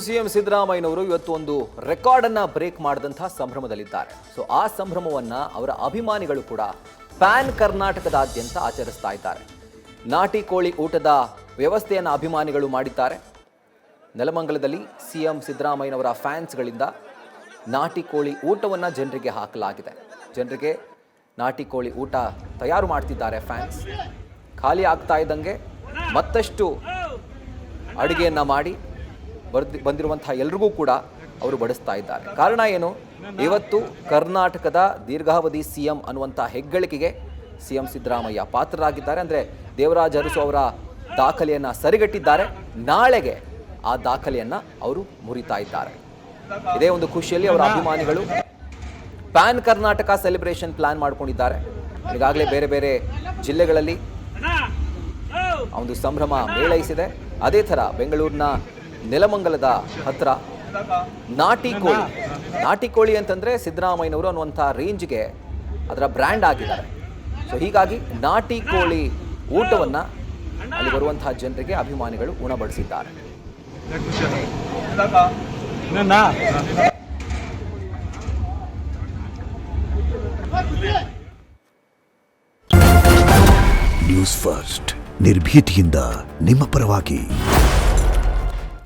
CM ಸಿದ್ದರಾಮಯ್ಯನವರು ಇವತ್ತು ಒಂದು ರೆಕಾರ್ಡನ್ನು ಬ್ರೇಕ್ ಮಾಡಿದಂತಹ ಸಂಭ್ರಮದಲ್ಲಿದ್ದಾರೆ. ಸೊ ಆ ಸಂಭ್ರಮವನ್ನು ಅವರ ಅಭಿಮಾನಿಗಳು ಕೂಡ ಪ್ಯಾನ್ ಕರ್ನಾಟಕದಾದ್ಯಂತ ಆಚರಿಸ್ತಾ ಇದ್ದಾರೆ. ನಾಟಿ ಕೋಳಿ ಊಟದ ವ್ಯವಸ್ಥೆಯನ್ನು ಅಭಿಮಾನಿಗಳು ಮಾಡಿದ್ದಾರೆ. ನೆಲಮಂಗಲದಲ್ಲಿ ಸಿಎಂ ಸಿದ್ದರಾಮಯ್ಯನವರ ಫ್ಯಾನ್ಸ್ಗಳಿಂದ ನಾಟಿ ಕೋಳಿ ಊಟವನ್ನು ಜನರಿಗೆ ಹಾಕಲಾಗಿದೆ. ಜನರಿಗೆ ನಾಟಿ ಕೋಳಿ ಊಟ ತಯಾರು ಮಾಡ್ತಿದ್ದಾರೆ ಫ್ಯಾನ್ಸ್. ಖಾಲಿ ಆಗ್ತಾ ಇದ್ದಂಗೆ ಮತ್ತಷ್ಟು ಅಡುಗೆಯನ್ನು ಮಾಡಿ ಬಂದಿರುವಂತಹ ಎಲ್ರಿಗೂ ಕೂಡ ಅವರು ಬಡಿಸ್ತಾ ಇದ್ದಾರೆ. ಕಾರಣ ಏನು? ಇವತ್ತು ಕರ್ನಾಟಕದ ದೀರ್ಘಾವಧಿ ಸಿಎಂ ಅನ್ನುವಂಥ ಹೆಗ್ಗಳಿಕೆಗೆ ಸಿಎಂ ಸಿದ್ದರಾಮಯ್ಯ ಪಾತ್ರರಾಗಿದ್ದಾರೆ. ಅಂದರೆ ದೇವರಾಜ ಅರಸು ಅವರ ದಾಖಲೆಯನ್ನು ಸರಿಗಟ್ಟಿದ್ದಾರೆ. ನಾಳೆಗೆ ಆ ದಾಖಲೆಯನ್ನು ಅವರು ಮುರಿತಾ ಇದ್ದಾರೆ. ಇದೇ ಒಂದು ಖುಷಿಯಲ್ಲಿ ಅವರ ಅಭಿಮಾನಿಗಳು ಪ್ಯಾನ್ ಕರ್ನಾಟಕ ಸೆಲೆಬ್ರೇಷನ್ ಪ್ಲಾನ್ ಮಾಡ್ಕೊಂಡಿದ್ದಾರೆ. ಈಗಾಗಲೇ ಬೇರೆ ಬೇರೆ ಜಿಲ್ಲೆಗಳಲ್ಲಿ ಒಂದು ಸಂಭ್ರಮ ಮೇಳೈಸಿದೆ. ಅದೇ ಥರ ಬೆಂಗಳೂರಿನ ನೆಲಮಂಗಲದ ಹತ್ರ ನಾಟಿ ಕೋಳಿ ಅಂತಂದರೆ ಸಿದ್ದರಾಮಯ್ಯನವರು ಅನ್ನುವಂಥ ರೇಂಜ್ಗೆ ಅದರ ಬ್ರ್ಯಾಂಡ್ ಆಗಿದ್ದಾರೆ. ಸೊ ಹೀಗಾಗಿ ನಾಟಿ ಕೋಳಿ ಊಟವನ್ನು ಅಲ್ಲಿ ಬರುವಂತಹ ಜನರಿಗೆ ಅಭಿಮಾನಿಗಳು ಉಣಬಡಿಸಿದ್ದಾರೆ. ನ್ಯೂಸ್ ಫಸ್ಟ್ ನಿರ್ಭೀತಿಯಿಂದ ನಿಮ್ಮ ಪರವಾಗಿ.